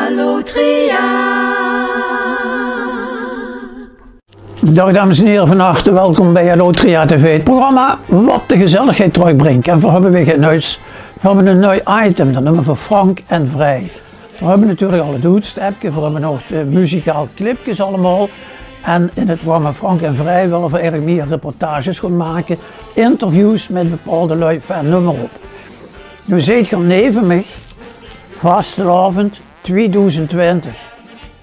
Allotria. Dag dames en heren, van harte welkom bij Allotria TV, het programma wat de gezelligheid terugbrengt. En voor hebben we geen huis, we hebben een nieuw item, dat noemen we Frank en Vrij. We hebben natuurlijk al het hoedstepje, we hebben nog de muzikaal clipjes allemaal. En in het programma Frank en Vrij willen we eigenlijk meer reportages gaan maken, interviews met bepaalde lui, noem maar op. Nu zit je neven mij, vastelavond 2020.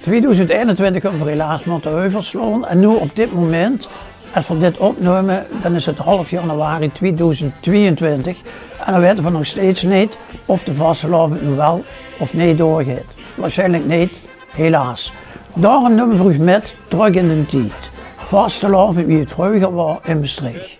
2021 hebben we helaas moeten overslaan en nu op dit moment, als we dit opnemen, dan is het half januari 2022 en dan weten we nog steeds niet of de vastelavond nu wel of niet doorgaat. Waarschijnlijk niet, helaas. Daarom nemen we u met terug in de tijd. Vastelavond wie het vroeger was in Maastricht.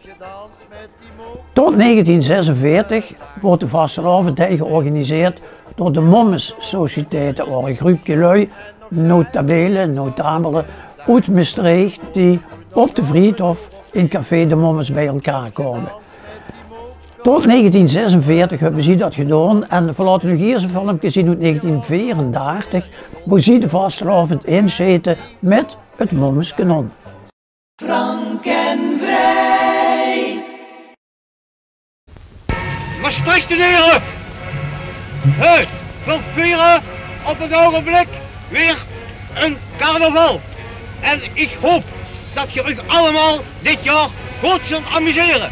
Tot 1946 wordt de vastelavond georganiseerd door de Mommes Sociëteit. Dat waren een groepje lui, notabelen uit Maastricht die op de Vriethof in Café de Mommes bij elkaar komen. Tot 1946 hebben ze dat gedaan en we laten nu hier een filmpje zien uit 1934, waar ze de vastelavond inzeten met het Mommeskanon. Frank en Vrij. Maastrichtenaren! Het wil vieren op het ogenblik weer een carnaval. En ik hoop dat je u allemaal dit jaar goed zult amuseren.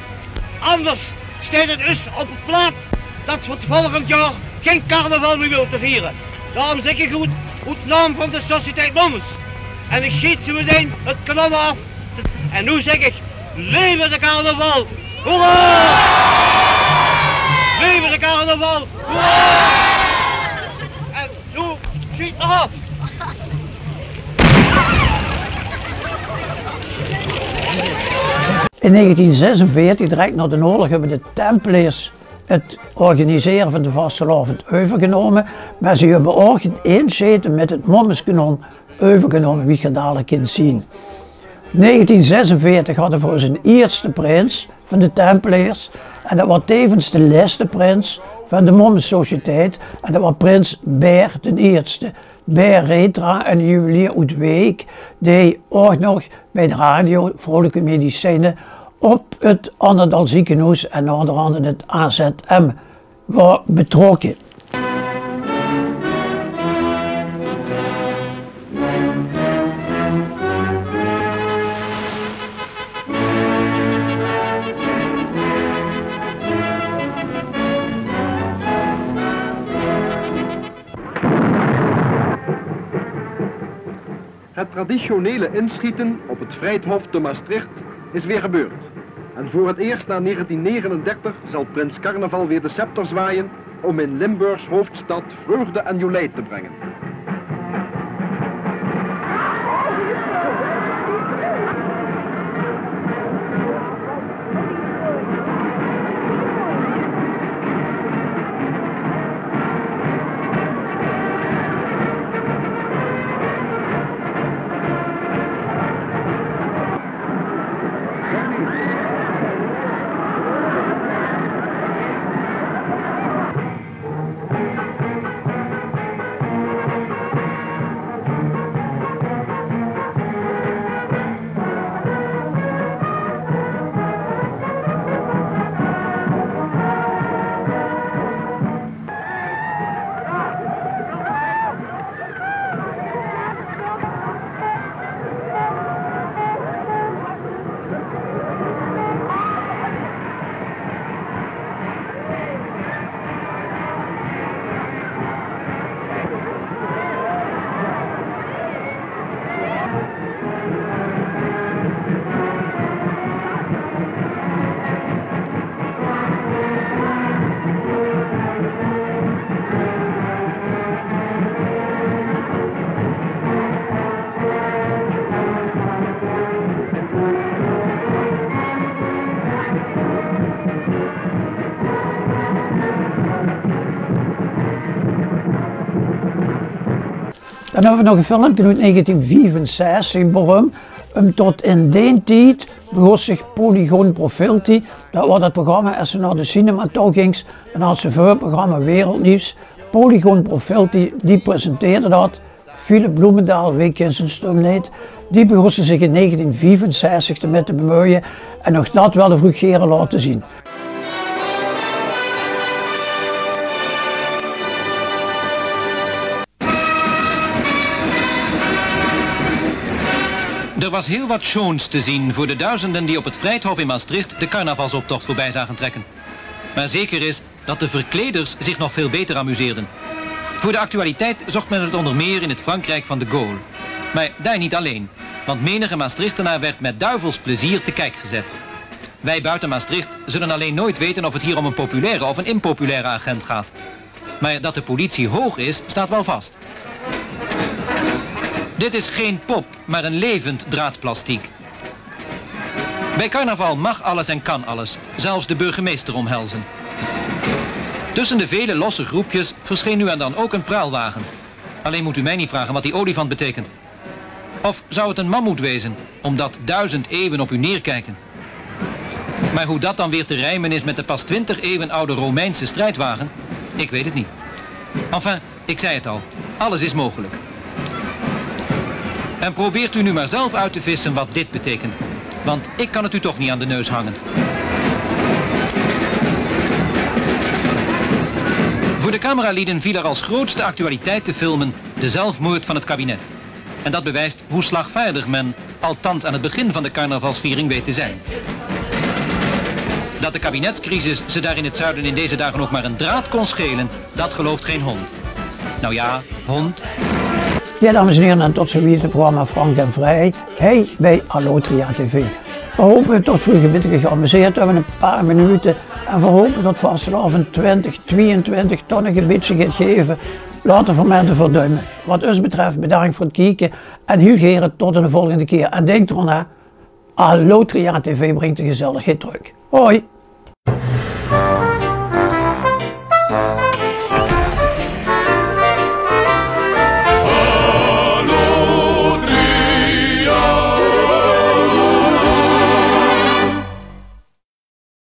Anders staat het dus op het plaat dat we het volgend jaar geen carnaval meer willen te vieren. Daarom zeg ik goed, uit naam van de Sociëteit Mommes. En ik schiet zo meteen het kanon af. En nu zeg ik, leven de carnaval! Hoera! Leven de carnaval! Hoera! En nu schiet nog af! In 1946, direct na de oorlog, hebben de Templiers het organiseren van de vastelavond overgenomen. Maar ze hebben ook het inzeten met het Mommeskanon overgenomen, wie je dadelijk kunt zien. 1946 hadden we zijn eerste prins van de Templiers. En dat was tevens de laatste prins van de Mommes Sociëteit. En dat was prins Ber de Eerste. Ber Retra, een juwelier uit Week, die ook nog bij de radio Vrolijke Medicijnen op het Annendal ziekenhuis en onder andere het AZM was betrokken. Het traditionele inschieten op het Vrijthof te Maastricht is weer gebeurd. En voor het eerst na 1939 zal Prins Carnaval weer de scepter zwaaien om in Limburgs hoofdstad vreugde en jolijt te brengen. Dan hebben we nog een filmpje uit 1965 beroemd. Tot in die tijd begon zich Polygon Profilty. Dat was het programma als ze naar de cinema toe ging. Dan had ze voor het programma Wereldnieuws Polygoon Profiel die presenteerde dat. Philip Bloemendaal week in zijn stomheid. Die begon zich in 1965 met te bemoeien en nog dat wel de vroegeren laten zien. Er was heel wat schoons te zien voor de duizenden die op het Vrijthof in Maastricht de carnavalsoptocht voorbij zagen trekken. Maar zeker is dat de verkleders zich nog veel beter amuseerden. Voor de actualiteit zocht men het onder meer in het Frankrijk van de Gaulle. Maar daar niet alleen, want menige Maastrichtenaar werd met duivels plezier te kijk gezet. Wij buiten Maastricht zullen alleen nooit weten of het hier om een populaire of een impopulaire agent gaat. Maar dat de politie hoog is, staat wel vast. Dit is geen pop, maar een levend draadplastiek. Bij carnaval mag alles en kan alles, zelfs de burgemeester omhelzen. Tussen de vele losse groepjes verscheen nu en dan ook een praalwagen. Alleen moet u mij niet vragen wat die olifant betekent. Of zou het een mammoet wezen, omdat 1000 eeuwen op u neerkijken? Maar hoe dat dan weer te rijmen is met de pas 20 eeuwen oude Romeinse strijdwagen, ik weet het niet. Enfin, ik zei het al, alles is mogelijk. En probeert u nu maar zelf uit te vissen wat dit betekent. Want ik kan het u toch niet aan de neus hangen. Voor de cameralieden viel er als grootste actualiteit te filmen de zelfmoord van het kabinet. En dat bewijst hoe slagvaardig men, althans aan het begin van de carnavalsviering, weet te zijn. Dat de kabinetscrisis ze daar in het zuiden in deze dagen ook maar een draad kon schelen, dat gelooft geen hond. Nou ja, hond. Ja, dames en heren, en tot zover het programma Frank en Vrij. Hey, bij Allotria TV. We hopen tot vroeger geamuseerd hebben, een paar minuten. En we hopen dat vastelavond 2022 toch nog een beetje gaat geven. Laten we maar de verduimen. Wat ons betreft, bedankt voor het kijken. En heel graag tot de volgende keer. En denk erom na, Allotria TV brengt de gezelligheid terug. Hoi!